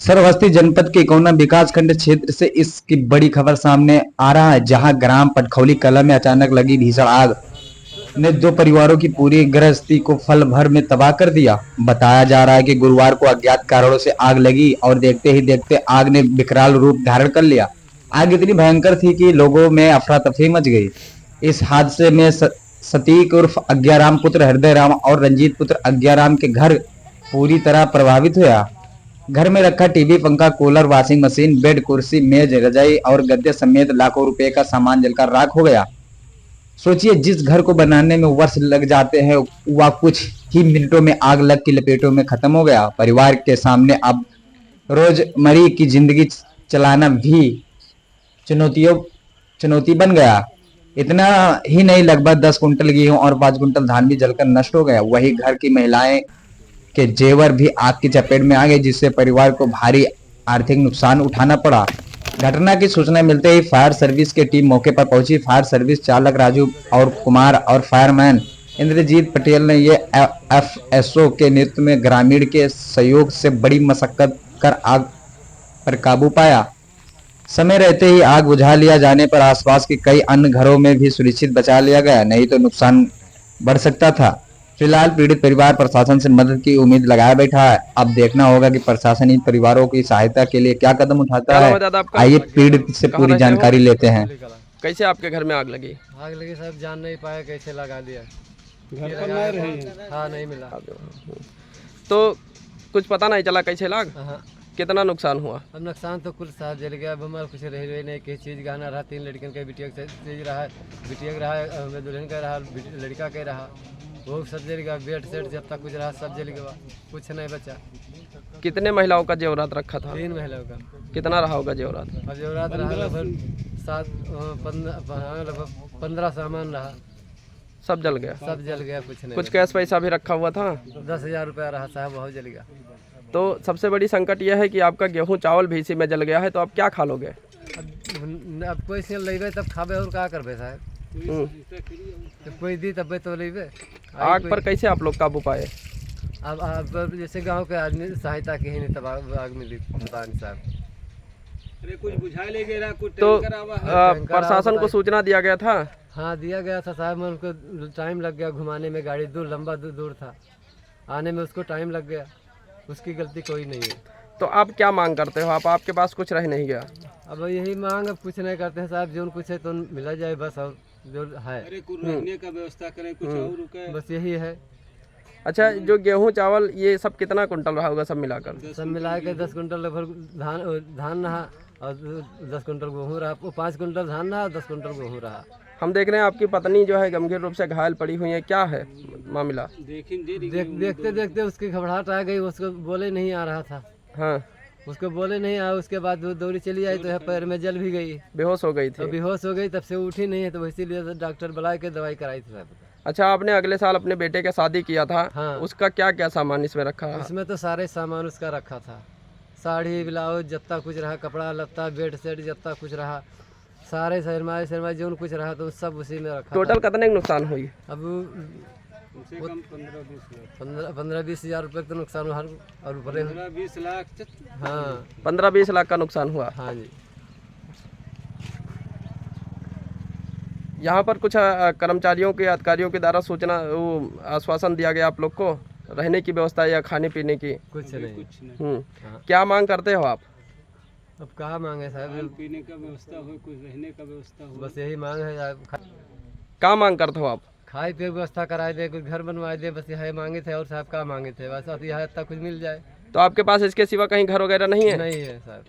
श्रावस्ती जनपद के इकौना विकासखंड क्षेत्र से इसकी बड़ी खबर सामने आ रहा है, जहां ग्राम पटखौली कला में अचानक लगी भीषण आग ने दो परिवारों की पूरी गृहस्थी को पल भर में तबाह कर दिया। बताया जा रहा है कि गुरुवार को अज्ञात कारणों से आग लगी और देखते ही देखते आग ने विकराल रूप धारण कर लिया। आग इतनी भयंकर थी कि लोगों में अफरा तफरी मच गई। इस हादसे में सतीक उर्फ अज्ञाराम पुत्र हृदय राम और रंजीत पुत्र अज्ञाराम के घर पूरी तरह प्रभावित हुआ। घर में रखा टीवी, पंखा, कूलर, वॉशिंग मशीन, बेड, कुर्सी, मेज, रजाई और गद्दे समेत लाखों रुपए का सामान जलकर राख हो गया। सोचिए, जिस घर को बनाने में वर्ष लग जाते हैं वह कुछ ही मिनटों में आग लग की लपेटों में खत्म हो गया। परिवार के सामने अब रोजमर्रा की जिंदगी चलाना भी चुनौतियों चुनौती बन गया। इतना ही नहीं, लगभग 10 कुंटल गेहूं और 5 कुंटल धान भी जलकर नष्ट हो गया। वही घर की महिलाएं के जेवर भी आग की चपेट में आ गए, जिससे परिवार को भारी आर्थिक नुकसान उठाना पड़ा। घटना की सूचना मिलते ही फायर सर्विस की टीम मौके पर पहुंची। फायर सर्विस चालक राजू और कुमार और फायरमैन इंद्रजीत पटेल ने ये एफएसओ के नेतृत्व में ग्रामीण के सहयोग से बड़ी मशक्कत कर आग पर काबू पाया। समय रहते ही आग बुझा लिया जाने पर आसपास के कई अन्य घरों में भी सुरक्षित बचा लिया गया, नहीं तो नुकसान बढ़ सकता था। फिलहाल पीड़ित परिवार प्रशासन से मदद की उम्मीद लगाए बैठा है। अब देखना होगा कि प्रशासन इन परिवारों की सहायता के लिए क्या कदम उठाता क्या नाम है। है दादा आपका? आइए पीड़ित से कहाँ पूरी रहते हो? जानकारी लेते हैं। कैसे आपके घर में आग लगी? आग लगी साहब, जान नहीं पाया कैसे लगा दिया। घर पर नहीं रही। हाँ, नहीं मिला। तो कुछ पता नहीं चला कैसे लाग? हाँ, कितना नुकसान हुआ? अब नुकसान तो कुल साहब जल गया। अब हमारा कुछ रही नहीं, किसी चीज़ गहना रहा। 3 लड़कियों का बिटिया का चीज रहा, बिटिया का रहा, हमें दुल्हन का रहा, लड़का का रहा, वो सब जल गया। बेड सेट जब तक कुछ रहा सब जल गया, कुछ नहीं बचा। कितने महिलाओं का जेवरात रखा था? 3 महिलाओं का। कितना रहा होगा जेवरात? अब जो रात रहा लगभग 15 सामान रहा, सब जल गया? सब जल गया, कुछ नहीं कुछ बचा। कैश पैसा भी रखा हुआ था? 10,000 रुपया रहा साहब, बहुत जल गया। तो सबसे बड़ी संकट यह है कि आपका गेहूं चावल भी इसी में जल गया है, तो आप क्या खा लोगे? अब कोई से लेबे तब खाबे और क्या करबे साहब। तो कोई दी तब तो लेबे। आग पर कैसे आप लोग काबू पाए? अब जैसे गांव के आदमी सहायता की ही नहीं, तब आग मिली पता नहीं साहब। अरे कुछ बुझा ले गया, कुछ तो टैंकर आवा है। प्रशासन को सूचना दिया गया था? हाँ, दिया गया था साहब। मैं उनको टाइम लग गया घुमाने में, गाड़ी लंबा दूर था, आने में उसको टाइम लग गया। उसकी गलती कोई नहीं है। तो आप क्या मांग करते हो? आपके पास कुछ रह नहीं गया? अब यही मांग, अब कुछ नहीं करते हैं साहब। जो कुछ है तो मिला जाए बस, और जो है अरे कुछ रहने का व्यवस्था करें, कुछ और रुके। बस यही है। अच्छा, जो गेहूं चावल ये सब कितना कुंटल रहा होगा सब मिलाकर? सब मिला के 10 कुंटल लगभग धान रहा, और 10 कुंटल गेहूँ रहा। 5 कुंटल धान रहा, 10 कुंटल गेहूँ रहा। हम देख रहे हैं आपकी पत्नी जो है गंभीर रूप से घायल पड़ी हुई है, क्या है मामला? देखते देखते उसकी घबराहट आ गई, उसको बोले नहीं आ रहा था। हाँ, उसको बोले नहीं आया, उसके बाद वो दौड़ी चली आई, तो है पैर में जल भी गई, बेहोश हो गई तो थी। बेहोश हो गई। तब से उठी नहीं है, तो इसीलिए डॉक्टर बुला के दवाई कराई थी साहब। अच्छा, आपने अगले साल अपने बेटे के शादी किया था, हाँ। उसका क्या क्या सामान इसमें रखा है? उसमें तो सारे सामान उसका रखा था, साड़ी ब्लाउज जितना कुछ रहा, कपड़ा लत्ता, बेड सेट जितना कुछ रहा, सारे शर्मा जो कुछ रहा तो सब उसी में रखा। टोटल कितने की नुकसान हुई? अब 15-20 हज़ार रुपये का नुकसान हुआ, और भरे 15-20 लाख। हाँ, 15-20 लाख का नुकसान हुआ। हाँ जी। यहाँ पर कुछ कर्मचारियों के अधिकारियों के द्वारा सूचना आश्वासन दिया गया आप लोग को रहने की व्यवस्था या खाने पीने की? कुछ नहीं। हाँ। क्या मांग करते हो आप? अब कहाँ मांगे साहब, पीने का व्यवस्था हो, कुछ रहने का व्यवस्था हो। बस यही मांग है साहब। क्या मांग करते हो आप? खाए पिए व्यवस्था कराए दे, कुछ घर बनवाए दे, बस यही मांगे थे। और साहब क्या मांगे थे, बस अब यहाँ इतना कुछ मिल जाए। तो आपके पास इसके सिवा कहीं घर वगैरह नहीं है? नहीं है साहब।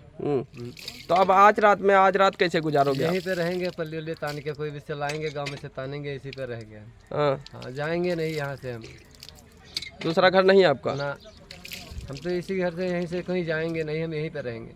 तो अब आज रात कैसे गुजारोगे? यहीं पे रहेंगे, पल्ली उल्ली तान के कोई भी से लाएंगे, गाँव में से तानेंगे, इसी पे रहेंगे। हाँ, हाँ, जाएंगे नहीं यहाँ से हम। दूसरा घर नहीं है आपका? ना, हम तो इसी घर से, यहीं से कहीं जाएंगे नहीं, हम यहीं पे रहेंगे।